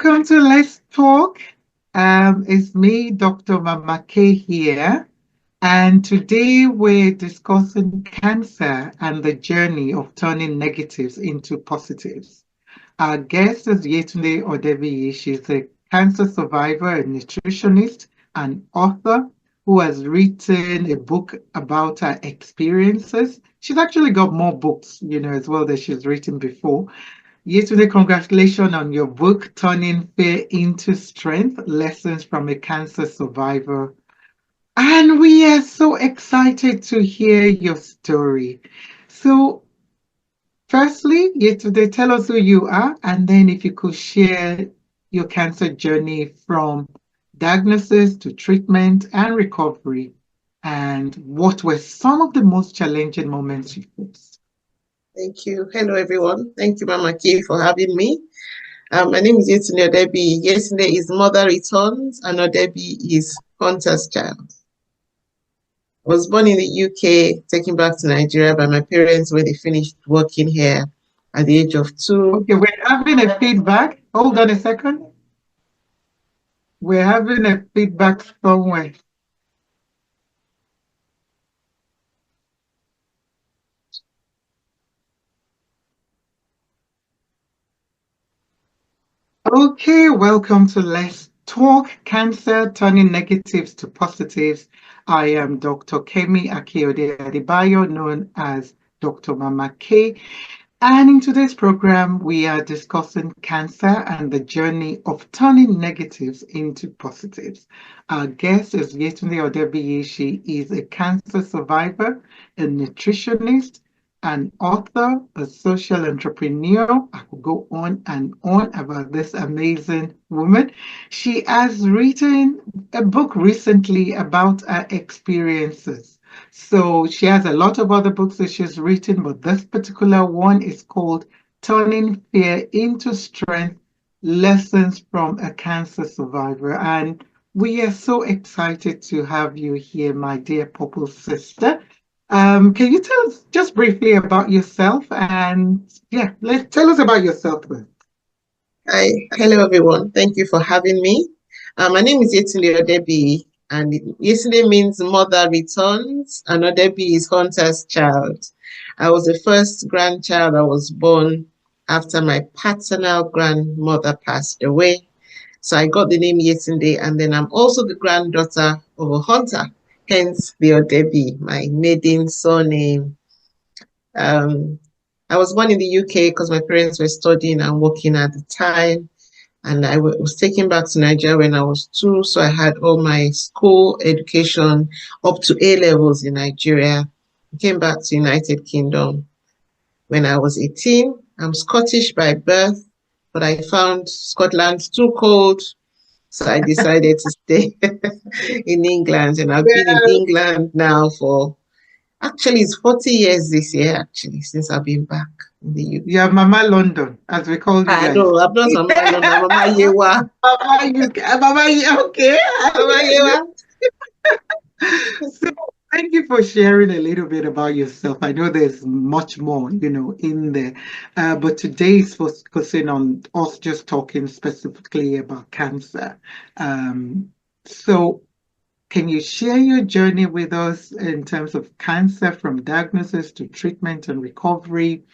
Welcome to Let's Talk. It's me, Dr. Mama K here, and today we're discussing cancer and the journey of turning negatives into positives. Our guest is Yetunde Odebiyi. She's a cancer survivor, a nutritionist, and author who has written a book about her experiences. She's actually got more books, as well that she's written before. Yesterday, congratulations on your book, Turning Fear into Strength, Lessons from a Cancer Survivor. And we are so excited to hear your story. So, firstly, yesterday, tell us who you are, and then if you could share your cancer journey from diagnosis to treatment and recovery, and what were some of the most challenging moments you faced. Thank you. Hello, everyone. Thank you, Mama K, for having me. My name is Yetunde Odebiyi. Yetunde is Mother Returns, and Odebiyi is Hunter's Child. I was born in the UK, taken back to Nigeria by my parents when they finished working here at the age of 2. Okay, we're having a feedback. Hold on a second. We're having a feedback somewhere. Okay, welcome to Let's Talk Cancer, Turning Negatives to Positives. I am Dr. Kemi Adebayo, known as Dr. Mama K. And in today's program, we are discussing cancer and the journey of turning negatives into positives. Our guest is Yetunde Odebiyi. She is a cancer survivor, a nutritionist, an author, a social entrepreneur. I could go on and on about this amazing woman. She has written a book recently about her experiences. So she has a lot of other books that she's written, but this particular one is called Turning Fear into Strength, Lessons from a Cancer Survivor. And we are so excited to have you here, my dear Purple sister. Can you tell us just briefly about yourself? And yeah, tell us about yourself then. Hi, hello everyone. Thank you for having me. My name is Yetunde Odebiyi, and Yetunde means Mother Returns, and Odebiyi is Hunter's Child. I was the first grandchild that was born after my paternal grandmother passed away. So I got the name Yetunde, and then I'm also the granddaughter of a hunter, hence the Odebiyi, my maiden surname. I was born in the UK because my parents were studying and working at the time. And I was taken back to Nigeria when I was 2. So I had all my school education up to A levels in Nigeria. I came back to United Kingdom when I was 18. I'm Scottish by birth, but I found Scotland too cold. So I decided to stay in England. And I've been in England now for, actually, it's 40 years this year, actually, since I've been back in the UK. Yeah, Mama London, as we call you guys. No, I'm not Mama London, I'm Mama Yewa. Mama UK, Mama, okay. Mama Yewa. So thank you for sharing a little bit about yourself. I know there's much more, in there. But today is focusing on us just talking specifically about cancer. So can you share your journey with us in terms of cancer from diagnosis to treatment and recovery?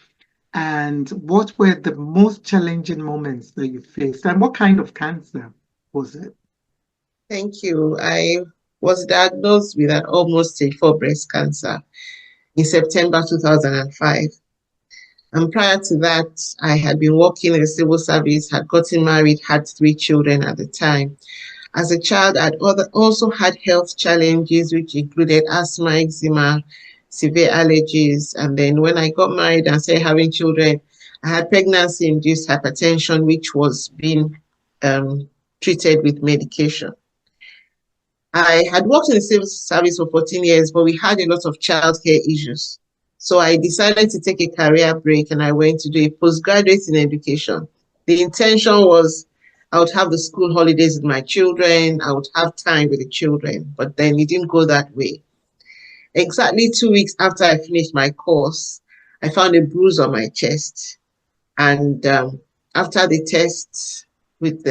And what were the most challenging moments that you faced? And what kind of cancer was it? Thank you. I was diagnosed with an almost stage 4 breast cancer in September 2005. And prior to that, I had been working in the civil service, had gotten married, had 3 children at the time. As a child, I'd also had health challenges, which included asthma, eczema, severe allergies. And then when I got married and started having children, I had pregnancy-induced hypertension, which was being treated with medication. I had worked in the civil service for 14 years, but we had a lot of childcare issues. So I decided to take a career break and I went to do a postgraduate in education. The intention was I would have the school holidays with my children, I would have time with the children, but then it didn't go that way. Exactly 2 weeks after I finished my course, I found a bruise on my chest. And after the test, with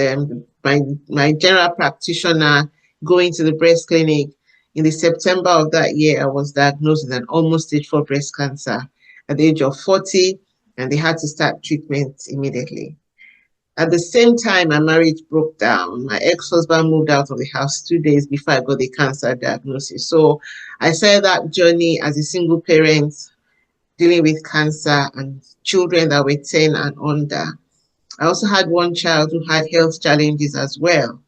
my general practitioner, going to the breast clinic. In the September of that year, I was diagnosed with an almost stage 4 breast cancer at the age of 40, and they had to start treatment immediately. At the same time, my marriage broke down. My ex-husband moved out of the house 2 days before I got the cancer diagnosis. So I started that journey as a single parent, dealing with cancer and children that were 10 and under. I also had one child who had health challenges as well.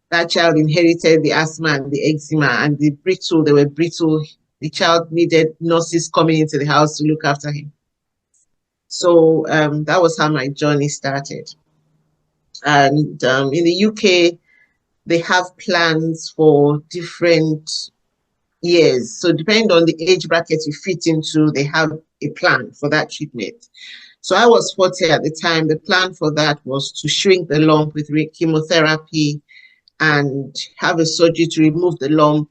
That child inherited the asthma and the eczema and they were brittle. The child needed nurses coming into the house to look after him. So that was how my journey started. And in the UK, they have plans for different years. So depending on the age bracket you fit into, they have a plan for that treatment. So I was 40 at the time. The plan for that was to shrink the lump with chemotherapy and have a surgery to remove the lump,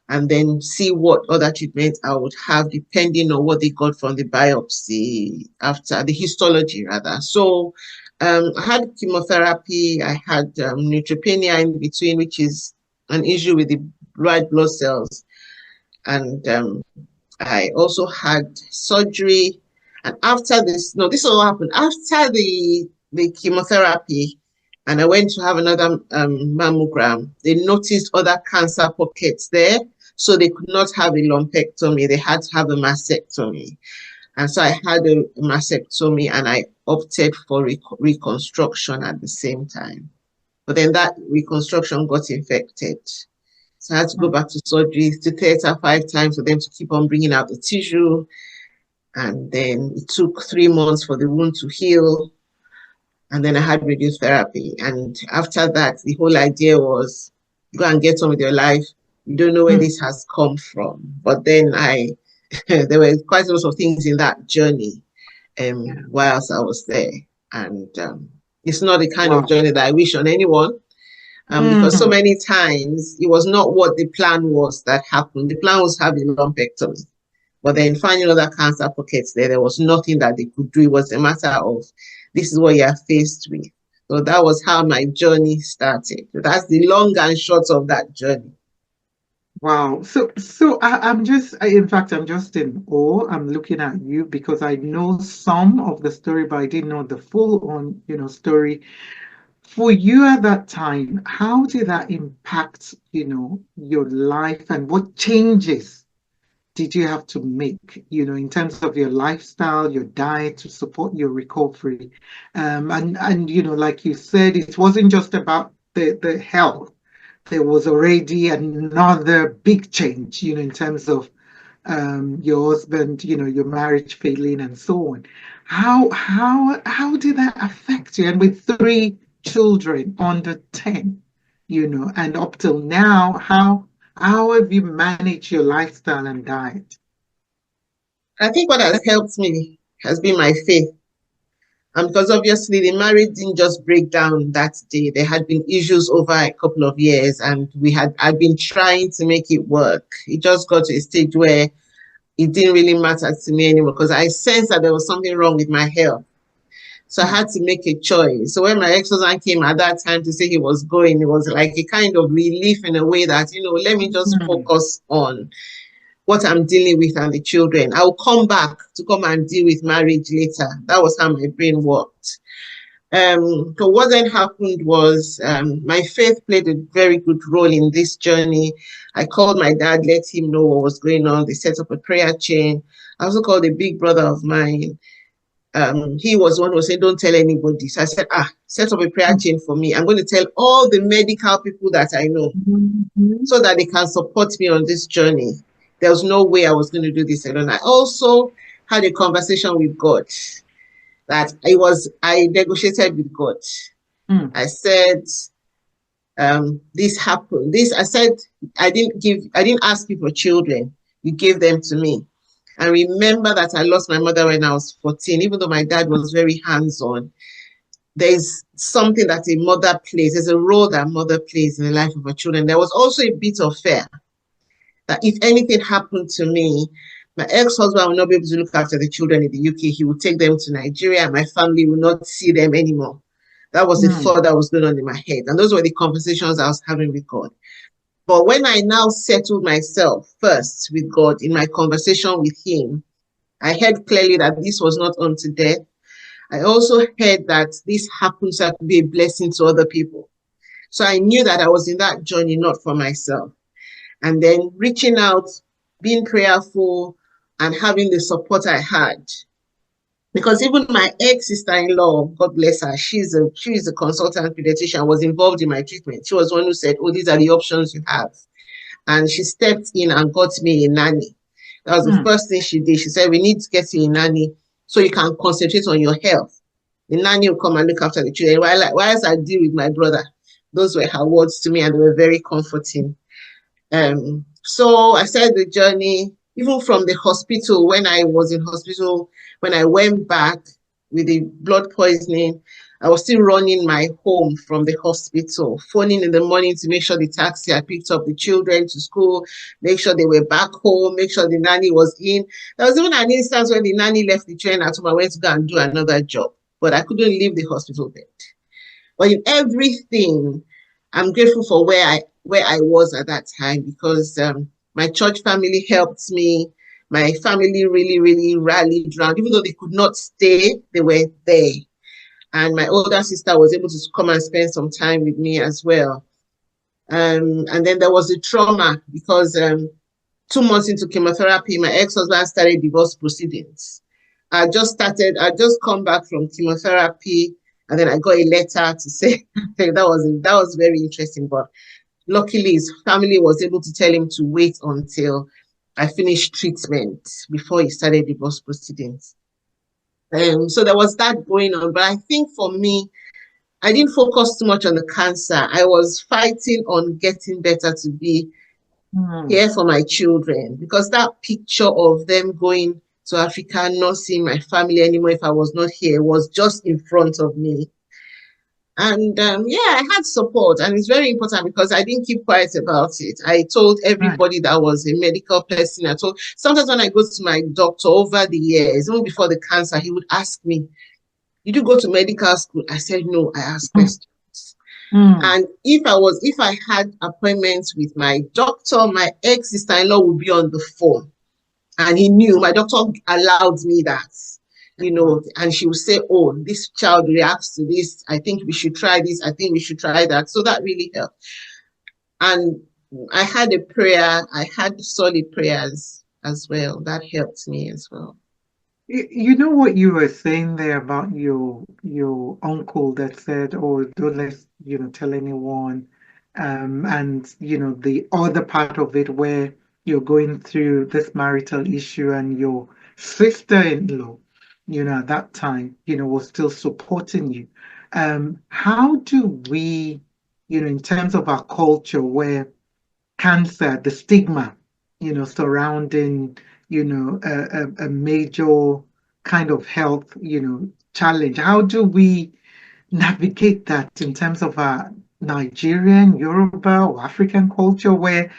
and then see what other treatment I would have depending on what they got from the biopsy after the histology rather. So I had chemotherapy, I had neutropenia in between, which is an issue with the red blood cells. And I also had surgery. And after this all happened after the chemotherapy, and I went to have another mammogram. They noticed other cancer pockets there, so they could not have a lumpectomy. They had to have a mastectomy. And so I had a mastectomy, and I opted for reconstruction at the same time. But then that reconstruction got infected. So I had to go back to surgery, to theater 5 times for them to keep on bringing out the tissue. And then it took 3 months for the wound to heal. And then I had radiotherapy. And after that, the whole idea was go and get on with your life. You don't know where this has come from. But then there were quite a lot of things in that journey whilst I was there. And it's not the kind of journey that I wish on anyone. Because so many times it was not what the plan was that happened. The plan was having lumpectomy. But then finding other cancer pockets there was nothing that they could do. It was a matter of, this is what you are faced with. So that was how my journey started. So that's the long and short of that journey. Wow. So I'm just, in fact, I'm just in awe. I'm looking at you because I know some of the story, but I didn't know the full on, story. For you at that time, how did that impact, your life, and what changes did you have to make, in terms of your lifestyle, your diet to support your recovery? And like you said, it wasn't just about the health. There was already another big change, in terms of your husband, your marriage failing and so on. How did that affect you? And with 3 children under 10, and up till now, how have you managed your lifestyle and diet? I think what has helped me has been my faith. Because obviously the marriage didn't just break down that day. There had been issues over a couple of years, and I'd been trying to make it work. It just got to a stage where it didn't really matter to me anymore, because I sensed that there was something wrong with my health. So I had to make a choice. So when my ex-husband came at that time to say he was going, it was like a kind of relief in a way that, let me just focus on what I'm dealing with and the children. I'll come back to come and deal with marriage later. That was how my brain worked. So what then happened was my faith played a very good role in this journey. I called my dad, let him know what was going on. They set up a prayer chain. I also called a big brother of mine. He was one who said, don't tell anybody. So I said, set up a prayer chain for me. I'm going to tell all the medical people that I know so that they can support me on this journey. There was no way I was going to do this alone. I also had a conversation with God that I negotiated with God. I said, this happened. I said, I didn't ask you for children. You gave them to me. And remember that I lost my mother when I was 14, even though my dad was very hands-on. There's something that a mother plays. There's a role that a mother plays in the life of her children. There was also a bit of fear that if anything happened to me, my ex-husband will not be able to look after the children in the UK. He will take them to Nigeria, and my family will not see them anymore. That was the Mm. thought that was going on in my head. And those were the conversations I was having with God. But when I now settled myself first with God in my conversation with Him, I heard clearly that this was not unto death. I also heard that this happens to be a blessing to other people. So I knew that I was in that journey, not for myself. And then reaching out, being prayerful, and having the support I had. Because even my ex-sister-in-law, God bless her, she's a consultant pediatrician, was involved in my treatment. She was one who said, oh, these are the options you have. And she stepped in and got me a nanny. That was the first thing she did. She said, we need to get you a nanny so you can concentrate on your health. The nanny will come and look after the children. Whilst I deal with my brother, those were her words to me, and they were very comforting. So I started the journey, even from the hospital. When I was in hospital, when I went back with the blood poisoning, I was still running my home from the hospital, phoning in the morning to make sure the taxi had picked up the children to school, make sure they were back home, make sure the nanny was in. There was even an instance when the nanny left the children at home. I went to go and do another job, but I couldn't leave the hospital bed. But in everything, I'm grateful for where I was at that time, because my church family helped me. My family really, really rallied around. Even though they could not stay, they were there. And my older sister was able to come and spend some time with me as well. And then there was the trauma, because 2 months into chemotherapy, my ex-husband started divorce proceedings. I just come back from chemotherapy, and then I got a letter to say that was very interesting. But luckily, his family was able to tell him to wait until I finished treatment before he started divorce proceedings. So there was that going on. But I think for me, I didn't focus too much on the cancer. I was fighting on getting better to be here for my children, because that picture of them going to Africa, not seeing my family anymore if I was not here, was just in front of me. And I had support, and it's very important because I didn't keep quiet about it. I told everybody that was a medical person. I told, sometimes when I go to my doctor over the years, even before the cancer, he would ask me, did you go to medical school? I said, no, I asked questions. And if I had appointments with my doctor, my ex-sister-in-law would be on the phone. And he knew, my doctor allowed me that, and she would say, oh, this child reacts to this. I think we should try this. I think we should try that. So that really helped. And I had a prayer. I had solid prayers as well. That helped me as well. You know what you were saying there about your uncle that said, "Oh, don't tell anyone," and the other part of it where you're going through this marital issue and your sister-in-law, at that time, was still supporting you. How do we, in terms of our culture, where cancer, the stigma, surrounding, a major kind of health, challenge. How do we navigate that in terms of our Nigerian, Yoruba, or African culture where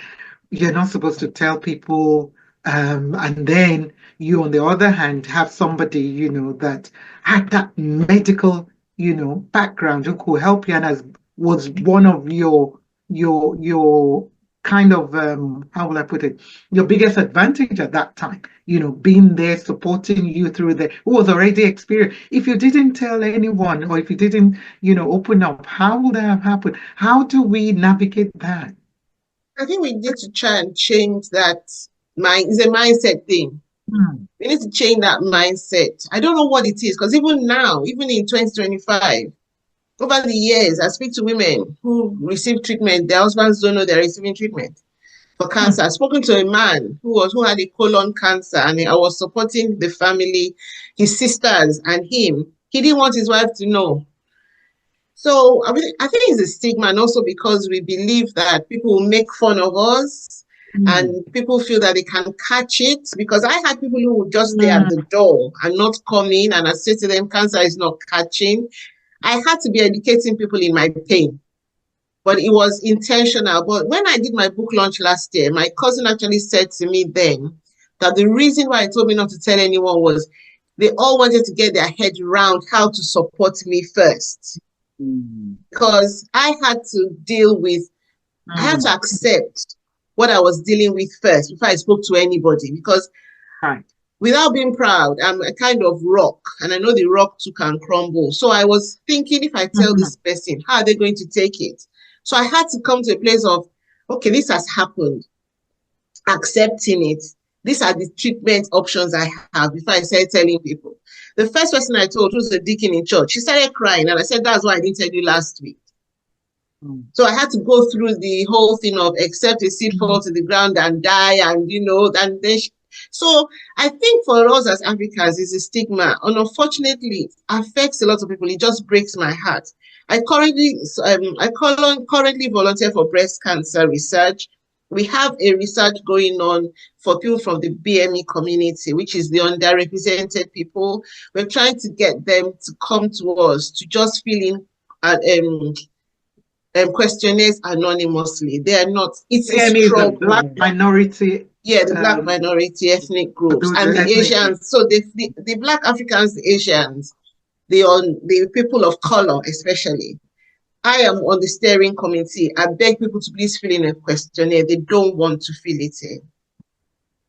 you're not supposed to tell people, and then you, on the other hand, have somebody, that had that medical, background who could help you and was one of your kind of how will I put it, your biggest advantage at that time, being there supporting you through who was already experienced. If you didn't tell anyone or if you didn't, open up, how would that have happened? How do we navigate that? I think we need to try and change that mind. It's a mindset thing. We need to change that mindset. I don't know what it is, because even now, even in 2025, over the years, I speak to women who receive treatment. Their husbands don't know they're receiving treatment for cancer. I've spoken to a man who had a colon cancer, and I was supporting the family, his sisters and him. He didn't want his wife to know. So I think it's a stigma, and also because we believe that people will make fun of us, and people feel that they can catch it. Because I had people who would just stay at the door and not come in, and I said to them, cancer is not catching. I had to be educating people in my pain, but it was intentional. But when I did my book launch last year, my cousin actually said to me then that the reason why I told me not to tell anyone was they all wanted to get their head around how to support me first. because I had to accept what I was dealing with first before I spoke to anybody. Because Right. without being proud, I'm a kind of rock, and I know the rock too can crumble. So I was thinking, if I tell this person, how are they going to take it? So I had to come to a place of, okay, this has happened, accepting it. These are the treatment options I have before I started telling people. The first person I told was a deacon in church. She started crying, and I said, that's why I didn't tell you last week. So I had to go through the whole thing of accept a seed fall to the ground and die, and and then. So I think for us as Africans, it's a stigma, and unfortunately, it affects a lot of people. It just breaks my heart. I currently volunteer for breast cancer research. We have a research going on for people from the BME community, which is the underrepresented people. We're trying to get them to come to us to just fill in questionnaires anonymously. They are not, it's a BME is a struggle. Black minority. Yeah, the Black minority ethnic groups and the Asians. So the Black Africans, the Asians, the people of color especially. I am on the steering committee. I beg people to please fill in a questionnaire. They don't want to fill it in.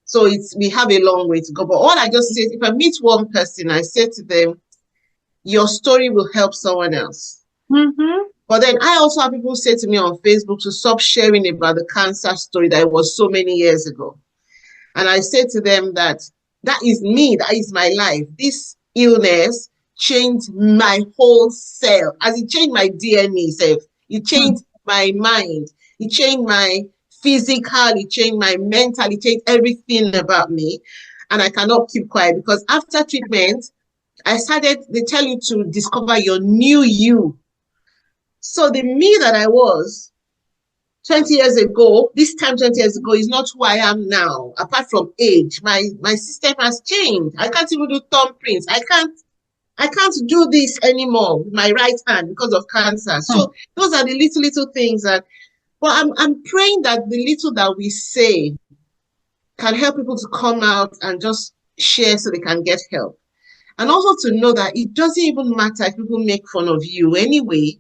So we have a long way to go. But all I just say, if I meet one person, I say to them, your story will help someone else. But then I also have people say to me on Facebook to stop sharing about the cancer story that was so many years ago. And I say to them that is me, that is my life. This illness changed my whole self. As it changed my DNA self, it changed my mind, it changed my physical, it changed my mental, it changed everything about me. And I cannot keep quiet because after treatment, they tell you to discover your new you. So the me that I was 20 years ago, this time 20 years ago, is not who I am now. Apart from age, my system has changed. I can't even do thumbprints. I can't do this anymore with my right hand because of cancer. So those are the little things that, well, I'm praying that the little that we say can help people to come out and just share so they can get help. And also to know that it doesn't even matter if people make fun of you anyway.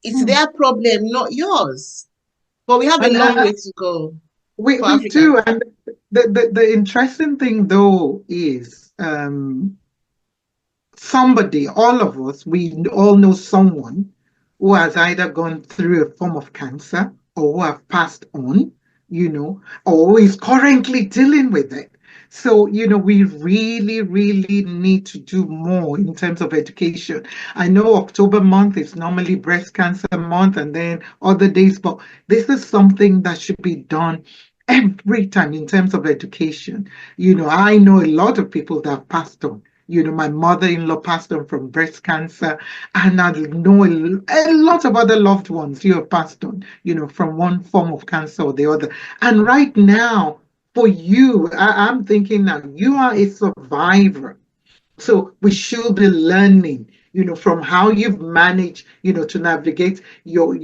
It's their problem, not yours. But we have a long way to go. We do. And the interesting thing, though, is somebody, all of us, we all know someone who has either gone through a form of cancer or who have passed on, or who is currently dealing with it. So, we really, really need to do more in terms of education. I know October month is normally breast cancer month and then other days, but this is something that should be done every time in terms of education. I know a lot of people that have passed on. My mother-in-law passed on from breast cancer, and I know a lot of other loved ones who have passed on, from one form of cancer or the other. And right now, for you, I'm thinking now, you are a survivor. So we should be learning, from how you've managed, to navigate your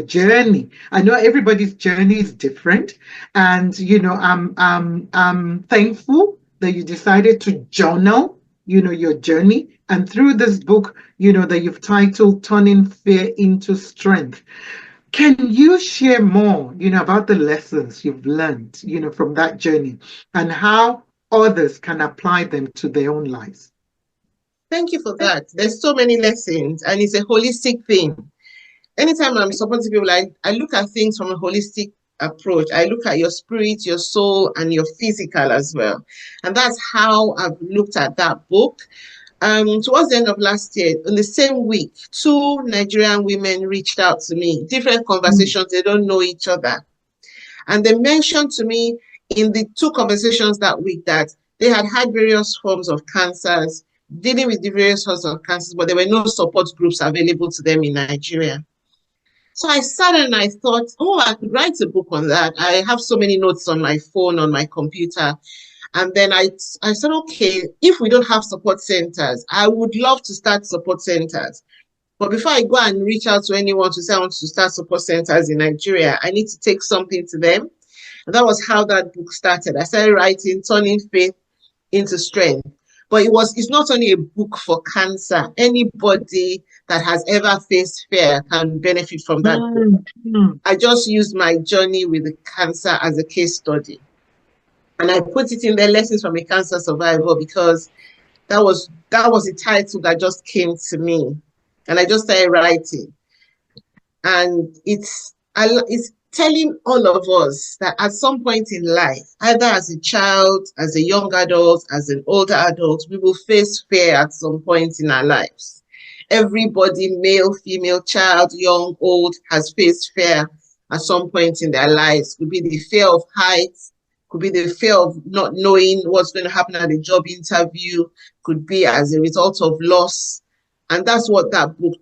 journey. I know everybody's journey is different, and I'm thankful that you decided to journal, your journey, and through this book, that you've titled "Turning Fear into Strength." Can you share more, about the lessons you've learned, from that journey and how others can apply them to their own lives? Thank you for that. There's so many lessons, and it's a holistic thing. Anytime I'm supporting people, I look at things from a holistic approach. I look at your spirit, your soul, and your physical as well. And that's how I've looked at that book. Towards the end of last year, in the same week, 2 Nigerian women reached out to me, different conversations, they don't know each other. And they mentioned to me in the 2 conversations that week that they had various forms of cancers, dealing with the various forms of cancers, but there were no support groups available to them in Nigeria. So I sat and I thought, I could write a book on that. I have so many notes on my phone, on my computer. And then I said, okay, if we don't have support centers, I would love to start support centers. But before I go and reach out to anyone to say I want to start support centers in Nigeria, I need to take something to them. And that was how that book started. I started writing Turning Faith into Strength. But it's not only a book for cancer. Anybody that has ever faced fear can benefit from that book. I just used my journey with the cancer as a case study. And I put it in the Lessons from a Cancer Survivor because that was the title that just came to me. And I just started writing. And it's telling all of us that at some point in life, either as a child, as a young adult, as an older adult, we will face fear at some point in our lives. Everybody, male, female, child, young, old, has faced fear at some point in their lives. Could be the fear of heights, could be the fear of not knowing what's going to happen at a job interview, could be as a result of loss. And that's what that book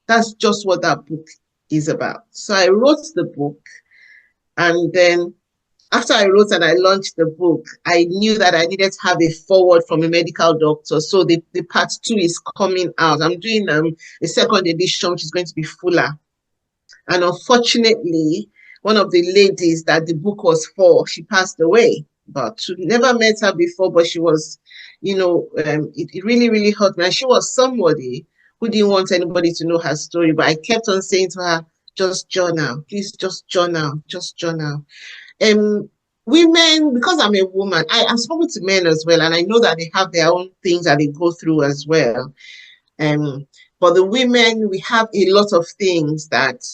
that's just what that book is about. So I wrote the book, and then after I wrote and I launched the book, I knew that I needed to have a forward from a medical doctor. So the part 2 is coming out. I'm doing a second edition, which is going to be fuller. And unfortunately, one of the ladies that the book was for, she passed away. But never met her before, but she was, it really, really hurt me. And she was somebody who didn't want anybody to know her story. But I kept on saying to her, just journal, please just journal, just journal. Women, because I'm a woman, I've spoken to men as well, and I know that they have their own things that they go through as well. But the women, we have a lot of things that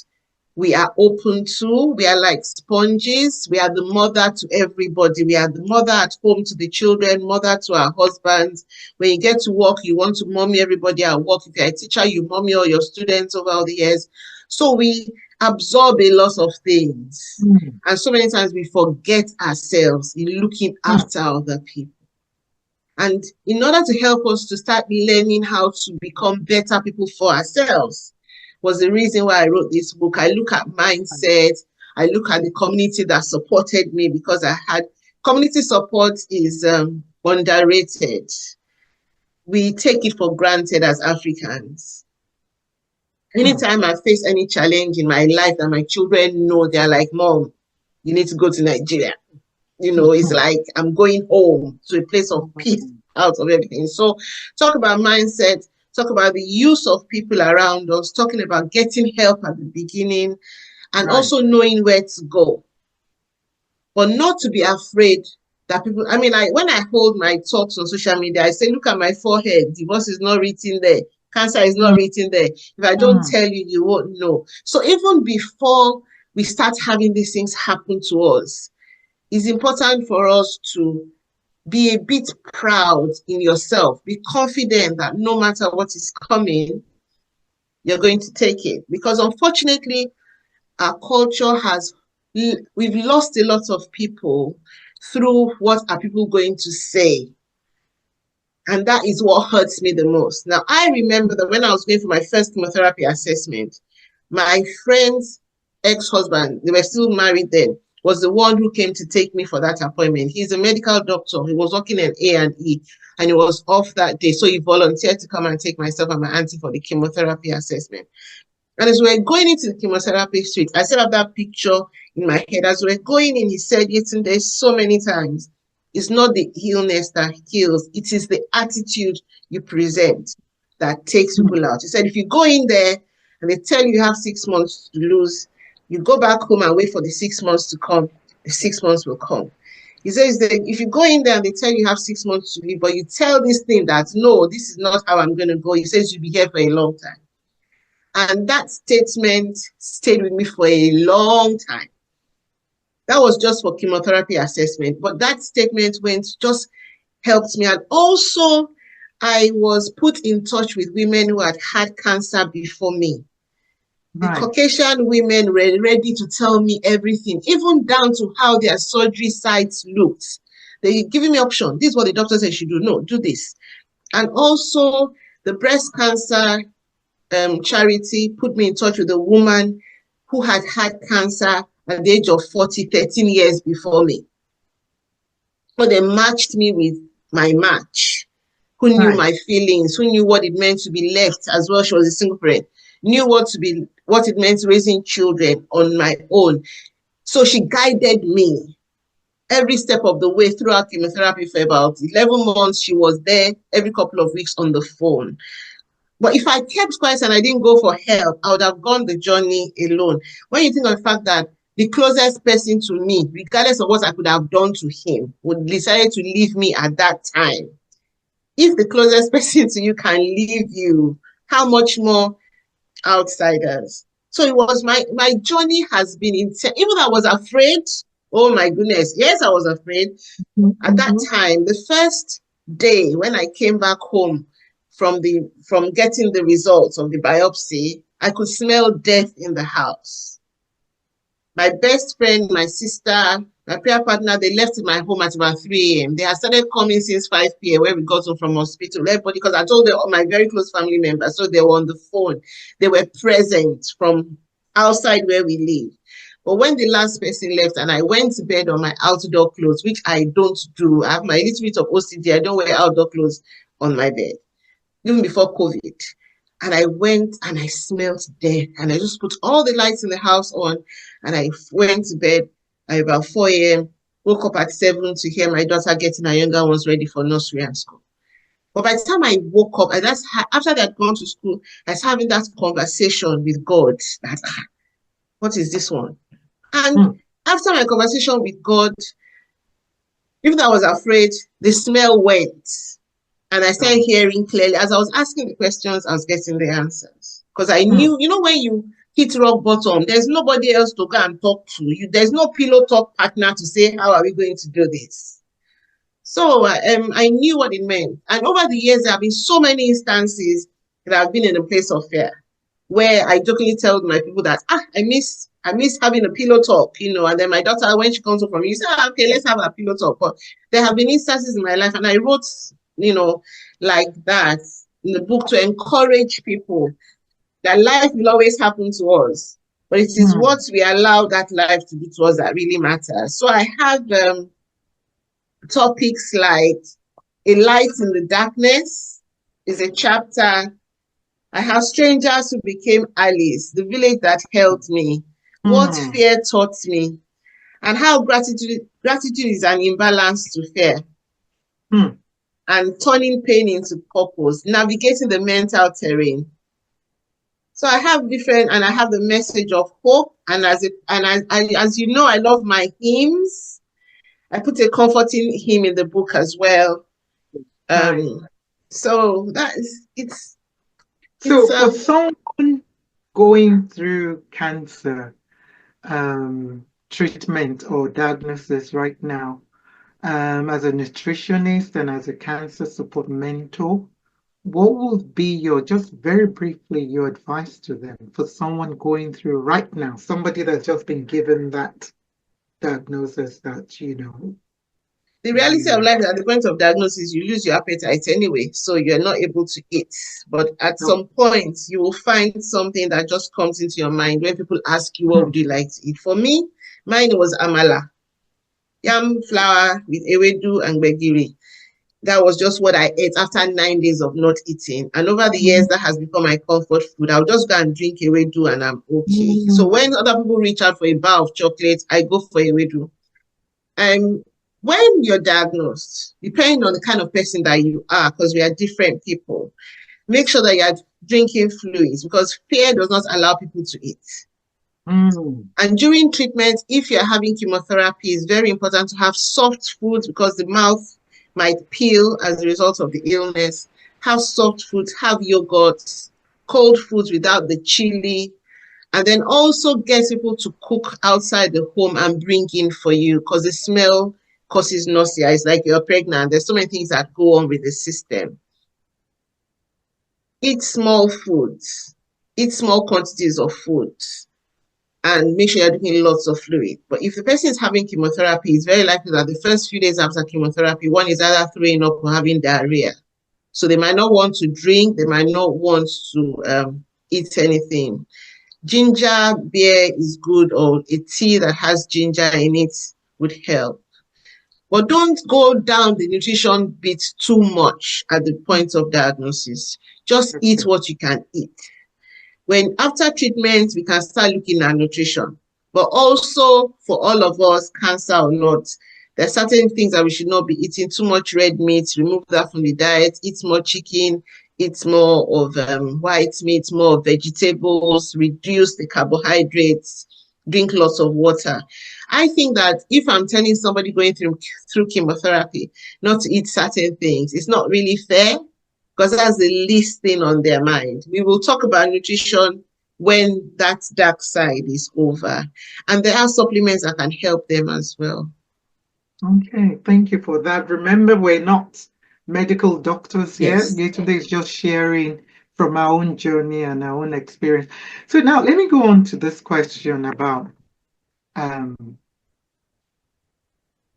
we are open to. We are like sponges. We are the mother to everybody. We are the mother at home to the children, mother to our husbands. When you get to work, you want to mommy everybody at work. If you're a teacher, you mommy all your students over all the years. So we absorb a lot of things. And so many times we forget ourselves in looking after other people. And in order to help us to start learning how to become better people for ourselves, was the reason why I wrote this book. I look at mindset. I look at the community that supported me, because community support is underrated. We take it for granted as Africans. Anytime I face any challenge in my life that my children know, they're like, Mom, you need to go to Nigeria. It's like I'm going home to a place of peace out of everything. So talk about mindset. Talk about the use of people around us, talking about getting help at the beginning, and also knowing where to go. But not to be afraid that people, when I hold my talks on social media, I say, look at my forehead, divorce is not written there, cancer is not written there. If I don't tell you, you won't know. So even before we start having these things happen to us, it's important for us to be a bit proud in yourself. Be confident that no matter what is coming, you're going to take it. Because unfortunately, our culture we've lost a lot of people through what are people going to say. And that is what hurts me the most. Now, I remember that when I was going for my first chemotherapy assessment, my friend's ex-husband, they were still married then, was the one who came to take me for that appointment. He's a medical doctor. He was working in A&E, and he was off that day. So he volunteered to come and take myself and my auntie for the chemotherapy assessment. And as we were going into the chemotherapy suite, I still have that picture in my head. As we were going in, he said, Yetunde, so many times, it's not the illness that kills. It is the attitude you present that takes people out. He said, if you go in there and they tell you have 6 months to lose, you go back home and wait for the 6 months to come, the 6 months will come. He says that if you go in there and they tell you have 6 months to live, but you tell this thing that, no, this is not how I'm going to go, he says you'll be here for a long time. And that statement stayed with me for a long time. That was just for chemotherapy assessment, but that statement just helped me. And also, I was put in touch with women who had had cancer before me. The Caucasian women were ready to tell me everything, even down to how their surgery sites looked. They giving me option. This is what the doctor said you should do. No, do this. And also, the breast cancer charity put me in touch with a woman who had had cancer at the age of 40, 13 years before me. So they matched me with my match, who knew my feelings, who knew what it meant to be left as well. She was a single parent, knew what it meant raising children on my own. So she guided me every step of the way throughout chemotherapy for about 11 months. She was there every couple of weeks on the phone. But if I kept quiet and I didn't go for help, I would have gone the journey alone. When you think of the fact that the closest person to me, regardless of what I could have done to him, would decide to leave me at that time. If the closest person to you can leave you, how much more outsiders? So it was my journey has been intense. Even though I was afraid, oh my goodness, yes, I was afraid. At that Mm-hmm. time, the first day when I came back home from getting the results of the biopsy, I could smell death in the house. My best friend, my sister, my prayer partner, they left my home at about 3 a.m. They had started coming since 5 p.m. when we got home from hospital. Everybody, because I told them all my very close family members, so they were on the phone. They were present from outside where we live. But when the last person left and I went to bed on my outdoor clothes, which I don't do, I have my little bit of OCD. I don't wear outdoor clothes on my bed, even before COVID. And I went and I smelled death. And I just put all the lights in the house on. And I went to bed at about 4 a.m., woke up at 7 to hear my daughter getting her younger ones ready for nursery and school. But by the time I woke up, and that's after they had gone to school, I was having that conversation with God that, what is this one? And after my conversation with God, even though I was afraid, the smell went. And I started hearing clearly. As I was asking the questions, I was getting the answers. Because I knew, when you hit rock bottom, there's nobody else to go and talk to. There's no pillow talk partner to say, how are we going to do this? So I knew what it meant. And over the years, there have been so many instances that I've been in a place of fear, where I jokingly tell my people that, I miss having a pillow talk, and then my daughter, when she comes home from me, say, okay, let's have a pillow talk. But there have been instances in my life, and I wrote, like that in the book to encourage people that life will always happen to us, but it is what we allow that life to do to us that really matters. So I have topics like A Light in the Darkness is a chapter. I have Strangers Who Became Allies, The Village That Held Me, What Fear Taught Me, and how gratitude is an imbalance to fear. And turning pain into purpose, navigating the mental terrain. So I have different, and I have the message of hope. And as you know, I love my hymns. I put a comforting hymn in the book as well. So that is it's. So for someone going through cancer treatment or diagnosis right now, as a nutritionist and as a cancer support mentor, what would be just very briefly, your advice to them for someone going through right now, somebody that's just been given that diagnosis that, the reality of life is at the point of diagnosis, you lose your appetite anyway, so you're not able to eat. But at some point, you will find something that just comes into your mind when people ask you, what would you like to eat? For me, mine was amala, yam flour with ewedu and gbegiri. That was just what I ate after 9 days of not eating. And over the years, that has become my comfort food. I'll just go and drink ewedu and I'm okay. So when other people reach out for a bar of chocolate, I go for ewedu. When you're diagnosed, depending on the kind of person that you are, because we are different people, make sure that you're drinking fluids, because fear does not allow people to eat. And during treatment, if you're having chemotherapy, it's very important to have soft foods, because the mouth might peel as a result of the illness. Have soft foods, have yogurts, cold foods without the chili, and then also get people to cook outside the home and bring in for you, because the smell causes nausea. It's like you're pregnant. There's so many things that go on with the system. Eat small foods. Eat small quantities of food. And make sure you're drinking lots of fluid. But if the person is having chemotherapy, it's very likely that the first few days after chemotherapy, one is either throwing up or having diarrhea. So they might not want to drink. They might not want to eat anything. Ginger beer is good, or a tea that has ginger in it would help. But don't go down the nutrition bit too much at the point of diagnosis. Just eat what you can eat. When after treatment, we can start looking at nutrition. But also for all of us, cancer or not, there are certain things that we should not be eating. Too much red meat, remove that from the diet. Eat more chicken, eat more of white meat, more of vegetables, reduce the carbohydrates, drink lots of water. I think that if I'm telling somebody going through chemotherapy not to eat certain things, it's not really fair because that's the least thing on their mind. We will talk about nutrition when that dark side is over. And there are supplements that can help them as well. Okay, thank you for that. Remember, we're not medical doctors here. Yes. Yetunde is just sharing from our own journey and our own experience. So now let me go on to this question about um,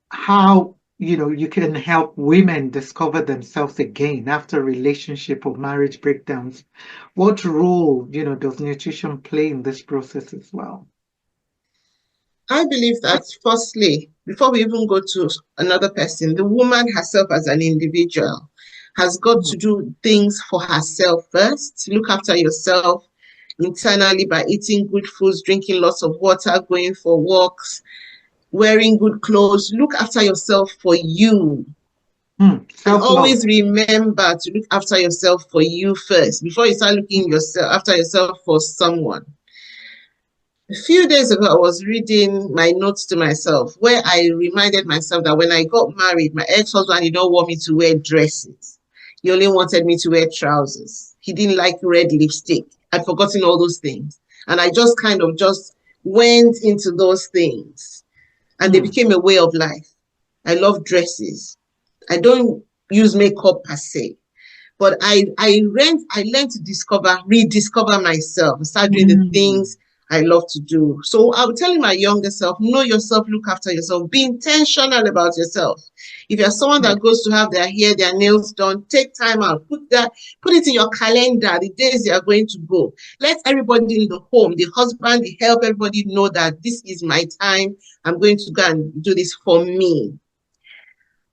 how you can help women discover themselves again after relationship or marriage breakdowns. What role, does nutrition play in this process as well? I believe that firstly, before we even go to another person, the woman herself as an individual has got to do things for herself first. Look after yourself internally by eating good foods, drinking lots of water, going for walks, wearing good clothes. Look after yourself for you. And Self-love. always remember to look after yourself for you first before you start looking after yourself for someone. A few days ago, I was reading my notes to myself where I reminded myself that when I got married, my ex-husband did not want me to wear dresses. He only wanted me to wear trousers. He didn't like red lipstick. I'd forgotten all those things. And I just kind of just went into those things and they became a way of life. I love dresses. I don't use makeup per se. But I learned to rediscover myself, start doing the things I love to do. So I'm telling my younger self, know yourself, look after yourself, be intentional about yourself. If you're someone that goes to have their hair, their nails done, take time out, put it in your calendar, the days you are going to go. Let everybody in the home, the husband, the help, everybody know that this is my time. I'm going to go and do this for me.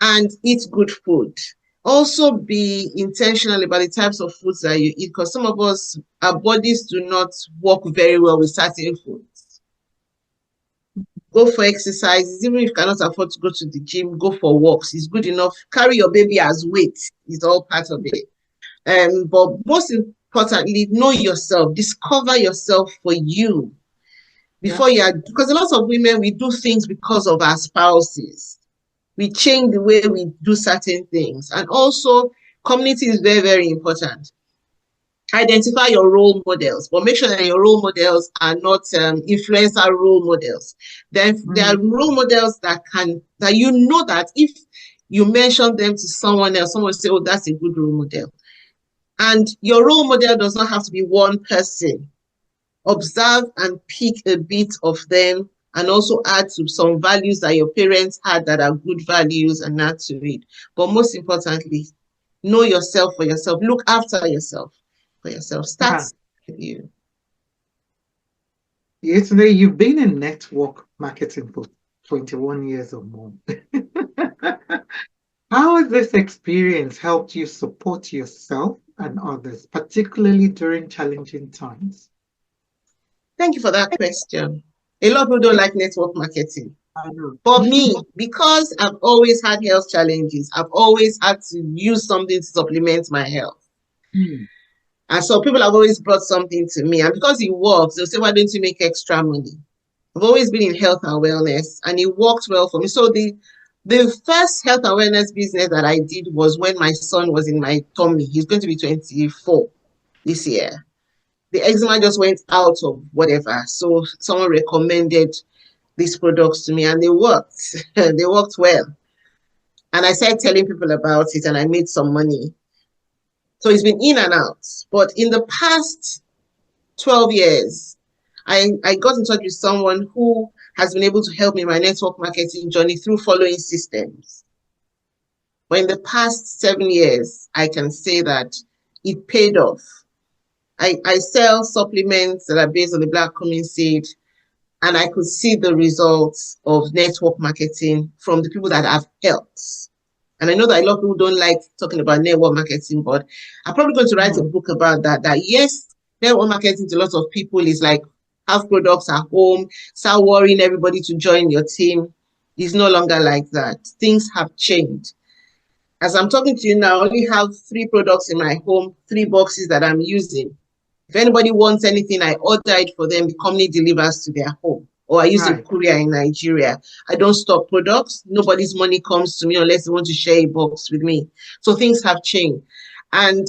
And eat good food. Also be intentional about the types of foods that you eat because some of us, our bodies do not work very well with certain foods. Go for exercises. Even if you cannot afford to go to the gym, go for walks. It's good enough. Carry your baby as weight. It's all part of it. But most importantly, know yourself. Discover yourself for you. Because a lot of women, we do things because of our spouses. We change the way we do certain things. And also, community is very, very important. Identify your role models, but make sure that your role models are not influencer role models. Then there are role models that you know that if you mention them to someone else, someone will say, oh, that's a good role model. And your role model does not have to be one person. Observe and pick a bit of them and also add to some values that your parents had that are good values and add to it. But most importantly, know yourself for yourself. Look after yourself for yourself. Start with you. Yesterday, you've been in network marketing for 21 years or more. How has this experience helped you support yourself and others, particularly during challenging times? Thank you for that question. A lot of people don't like network marketing. I know. For me, because I've always had health challenges, I've always had to use something to supplement my health. And so people have always brought something to me. And because it works, they'll say, why don't you make extra money? I've always been in health and wellness, and it worked well for me. So the first health and wellness business that I did was when my son was in my tummy. He's going to be 24 this year. The eczema just went out of whatever. So someone recommended these products to me and they worked. They worked well. And I started telling people about it and I made some money. So it's been in and out. But in the past 12 years, I got in touch with someone who has been able to help me in my network marketing journey through following systems. But in the past 7 years, I can say that it paid off. I sell supplements that are based on the black cumin seed, and I could see the results of network marketing from the people that I've helped. And I know that a lot of people don't like talking about network marketing, but I'm probably going to write a book about that. That yes, network marketing to a lot of people is like have products at home, start worrying everybody to join your team. It's no longer like that. Things have changed. As I'm talking to you now, I only have 3 products in my home, 3 boxes that I'm using. If anybody wants anything, I order it for them. The company delivers to their home. Or I use a Right. courier in Nigeria. I don't stock products. Nobody's money comes to me unless they want to share a box with me. So things have changed. And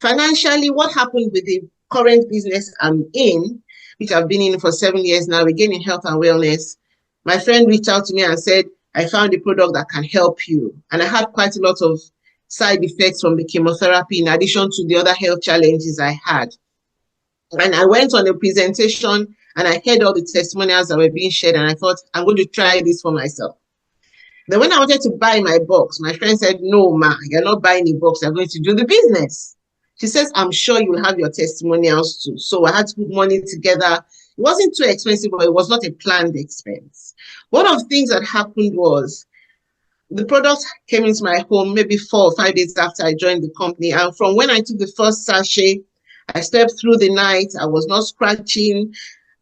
financially, what happened with the current business I'm in, which I've been in for 7 years now, again in health and wellness, my friend reached out to me and said, I found a product that can help you. And I had quite a lot of side effects from the chemotherapy in addition to the other health challenges I had. And I went on a presentation and I heard all the testimonials that were being shared, and I thought, I'm going to try this for myself. Then when I wanted to buy my box, my friend said, no, ma, you're not buying a box, you're going to do the business. She says, I'm sure you'll have your testimonials too. So I had to put money together. It wasn't too expensive, but it was not a planned expense. One of the things that happened was the product came into my home maybe 4 or 5 days after I joined the company. And from when I took the first sachet, I slept through the night. I was not scratching.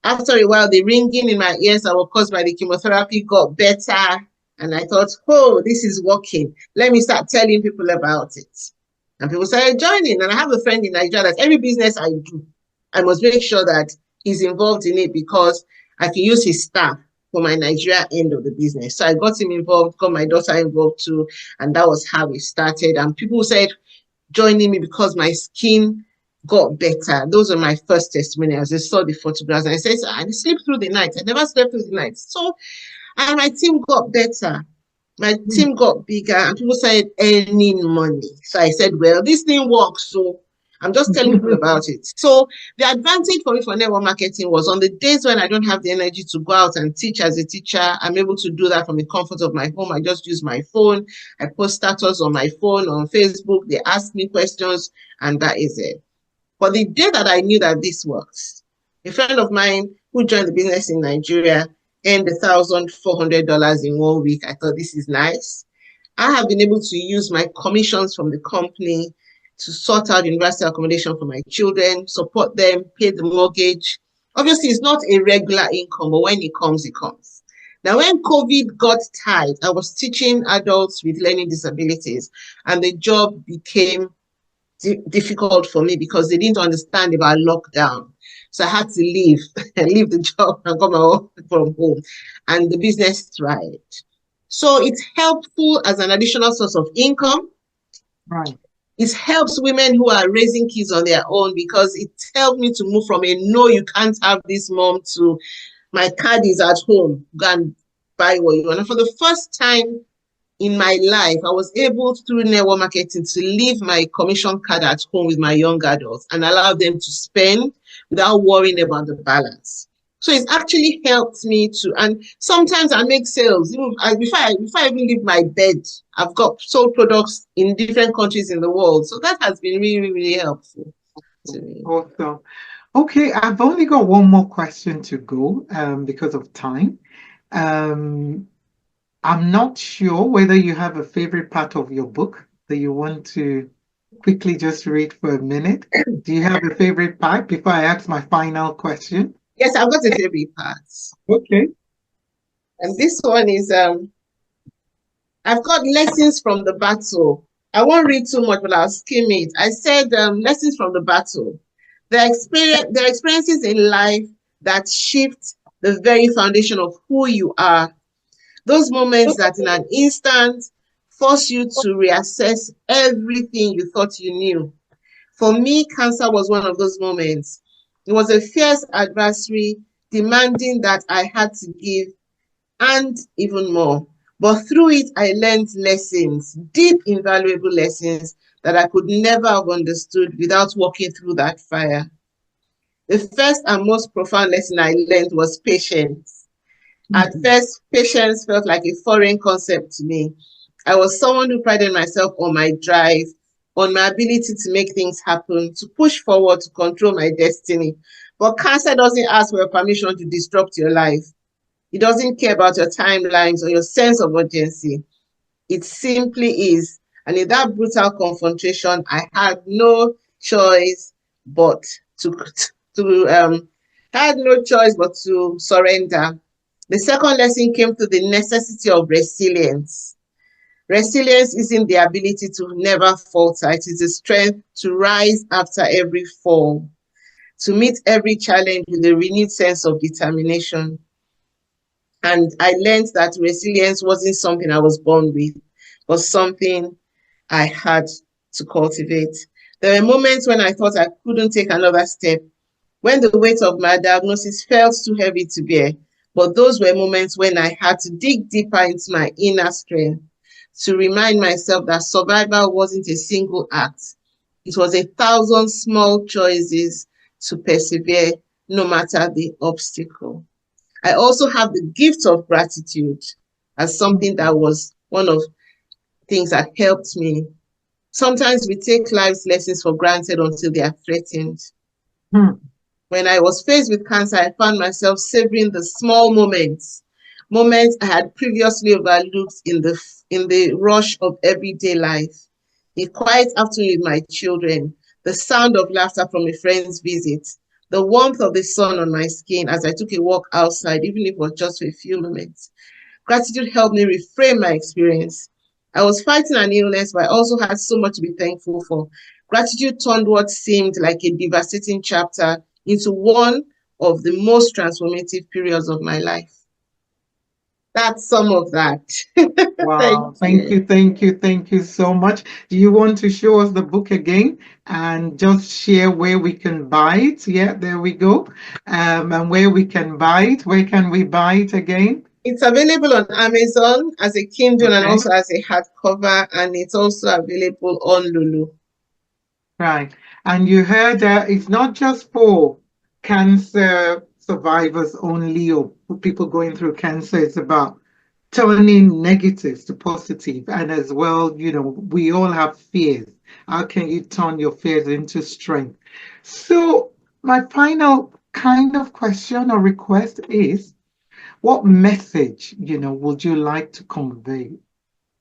After a while, the ringing in my ears that were caused by the chemotherapy got better. And I thought, oh, this is working. Let me start telling people about it. And people started joining. And I have a friend in Nigeria that every business I do, I must make sure that he's involved in it because I can use his staff for my Nigeria end of the business. So I got him involved, got my daughter involved too. And that was how it started. And people said, joining me because my skin got better. Those were my first testimonials. They saw the photographs and I said, I sleep through the night. I never slept through the night. So, and my team got better. My team got bigger and people started earning money. So I said, well, this thing works. So I'm just telling people about it. So the advantage for me for network marketing was on the days when I don't have the energy to go out and teach as a teacher, I'm able to do that from the comfort of my home. I just use my phone. I post status on my phone, on Facebook. They ask me questions and that is it. But the day that I knew that this works, a friend of mine who joined the business in Nigeria earned $1,400 in 1 week. I thought this is nice. I have been able to use my commissions from the company to sort out university accommodation for my children, support them, pay the mortgage. Obviously, it's not a regular income, but when it comes, it comes. Now, when COVID got tight, I was teaching adults with learning disabilities, and the job became difficult for me because they didn't understand about lockdown. So I had to leave leave the job and come out from home. And the business thrived. So it's helpful as an additional source of income. Right. It helps women who are raising kids on their own because it helped me to move from a no, you can't have this mom to my card is at home. Go and buy what you want. And for the first time in my life, I was able through network marketing to leave my commission card at home with my young adults and allow them to spend without worrying about the balance. So it's actually helped me to, and sometimes I make sales. Even before I even leave my bed, I've got sold products in different countries in the world. So that has been really, really helpful to me. Awesome. Okay, I've only got one more question to go because of time. Um, I'm not sure whether you have a favorite part of your book that you want to quickly just read for a minute. Do you have a favorite part before I ask my final question? Yes, I've got a favorite part. Okay. And this one is I've got lessons from the battle. I won't read too much, but I'll skim it. I said lessons from the battle. The experiences in life that shift the very foundation of who you are. Those moments that in an instant force you to reassess everything you thought you knew. For me, cancer was one of those moments. It was a fierce adversary demanding that I had to give and even more. But through it, I learned lessons, deep, invaluable lessons that I could never have understood without walking through that fire. The first and most profound lesson I learned was patience. At first, patience felt like a foreign concept to me. I was someone who prided myself on my drive, on my ability to make things happen, to push forward, to control my destiny. But cancer doesn't ask for your permission to disrupt your life. It doesn't care about your timelines or your sense of urgency. It simply is. And in that brutal confrontation, I had no choice but to surrender. The second lesson came to the necessity of resilience. Resilience isn't the ability to never falter. It is the strength to rise after every fall, to meet every challenge with a renewed sense of determination. And I learned that resilience wasn't something I was born with, but something I had to cultivate. There were moments when I thought I couldn't take another step, when the weight of my diagnosis felt too heavy to bear. But those were moments when I had to dig deeper into my inner strength to remind myself that survival wasn't a single act. It was 1,000 small choices to persevere no matter the obstacle. I also have the gift of gratitude as something that was one of the things that helped me. Sometimes we take life's lessons for granted until they are threatened. Hmm. When I was faced with cancer, I found myself savoring the small moments I had previously overlooked in the rush of everyday life. A quiet afternoon with my children, the sound of laughter from a friend's visit, the warmth of the sun on my skin as I took a walk outside, even if it was just for a few moments. Gratitude helped me reframe my experience. I was fighting an illness, but I also had so much to be thankful for. Gratitude turned what seemed like a devastating chapter into one of the most transformative periods of my life. That's some of that. Wow, Thank you. thank you so much. Do you want to show us the book again and just share where we can buy it? Yeah, there we go. And where we can buy it, where can we buy it again? It's available on Amazon as a Kindle and Okay, also as a hardcover, and it's also available on Lulu. right. And you heard that it's not just for cancer survivors only or people going through cancer, it's about turning negatives to positive. And as well, we all have fears. How can you turn your fears into strength? So, my final kind of question or request is what message, would you like to convey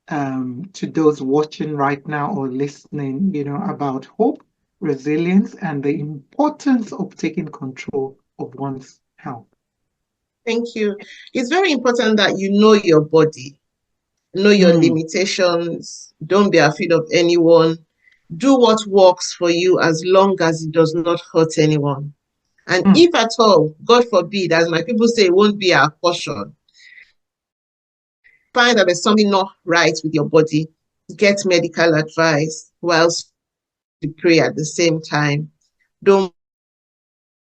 to those watching right now or listening, about hope, resilience, and the importance of taking control of one's health? Thank you. It's very important that you know your body, know your Mm, limitations, don't be afraid of anyone. Do what works for you as long as it does not hurt anyone. And mm, if at all, God forbid, as my people say, it won't be our portion, find that there's something not right with your body, get medical advice whilst you pray at the same time. Don't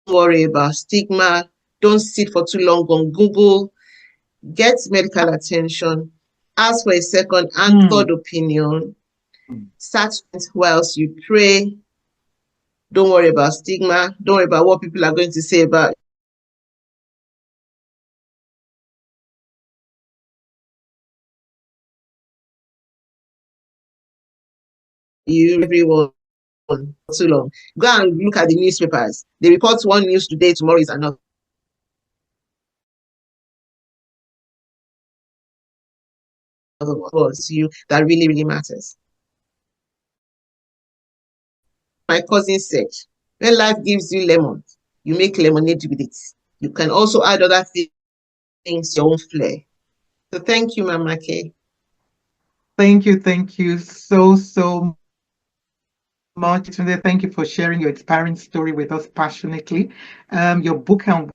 worry about stigma. Don't sit for too long on Google. Get medical attention. Ask for a second and third mm. opinion. Start whilst you pray. Don't worry about stigma. Don't worry about what people are going to say about you, everyone. Too long. Go and look at the newspapers. They report one news today, tomorrow is another. Was you that really, really matters. My cousin said, when life gives you lemon, you make lemonade with it. You can also add other things, your own flair. So thank you, Mama K. Thank you so much. Yetunde. Thank you for sharing your inspiring story with us passionately. Your book and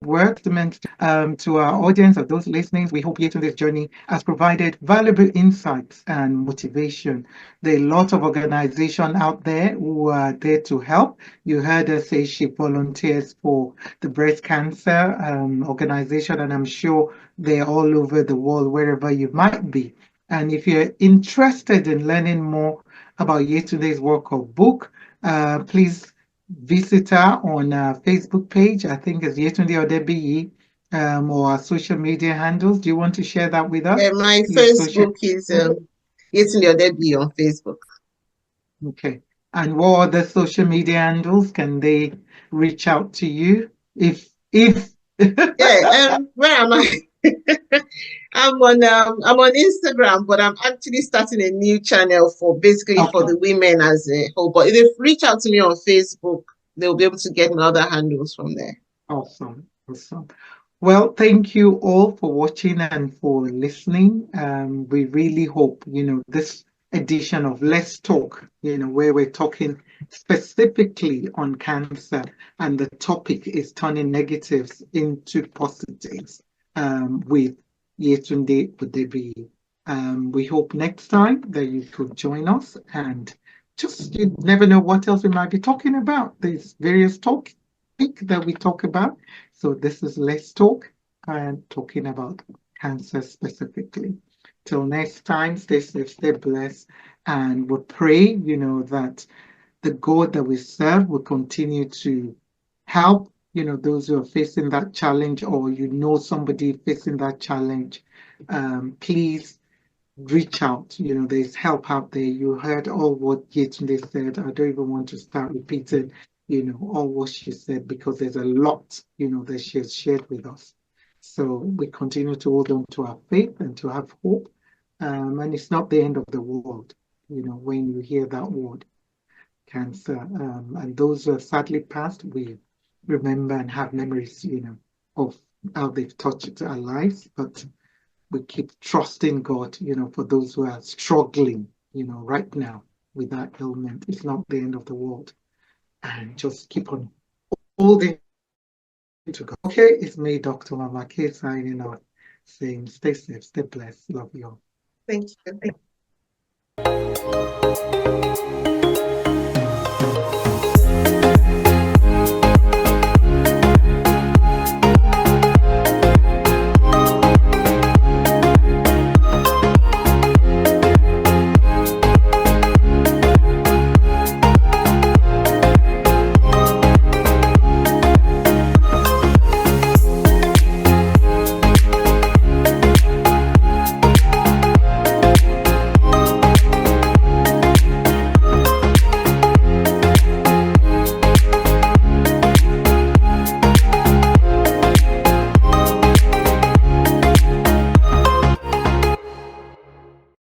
work to our audience of those listening. We hope Yetunde's journey has provided valuable insights and motivation. There are a lot of organizations out there who are there to help. You heard her say she volunteers for the breast cancer organization, and I'm sure they're all over the world, wherever you might be. And if you're interested in learning more about Yetunde's work or book, please visit her on our Facebook page. I think it's Yetunde Odebiyi, or our social media handles. Do you want to share that with us? Yeah, my Your social Facebook is handle? Yetunde Odebiyi on Facebook. Okay. And what other social media handles can they reach out to you? If Yeah, where am I? I'm on Instagram, but I'm actually starting a new channel for basically for okay, the women as a whole. But if they reach out to me on Facebook, they'll be able to get my other handles from there. awesome. Well, thank you all for watching and for listening. We really hope, this edition of Let's Talk, where we're talking specifically on cancer, and the topic is turning negatives into positives, with Yetunde Odebiyi. We hope next time that you could join us, and just you never know what else we might be talking about. There's various topics that we talk about. So this is Let's Talk, and talking about cancer specifically. Till next time, stay safe, stay blessed, and we pray, that the God that we serve will continue to help, those who are facing that challenge, or somebody facing that challenge. Please reach out. There's help out there. You heard all what Yetunde said. I don't even want to start repeating, all what she said, because there's a lot, that she has shared with us. So we continue to hold on to our faith and to have hope. And it's not the end of the world, when you hear that word, cancer. And those who have sadly passed, we remember and have memories, of how they've touched our lives. But we keep trusting God, for those who are struggling, right now with that ailment. It's not the end of the world. And just keep on holding to God. Okay, it's me, Dr. Mama K, signing off, saying stay safe, stay blessed. Love you all. Thank you.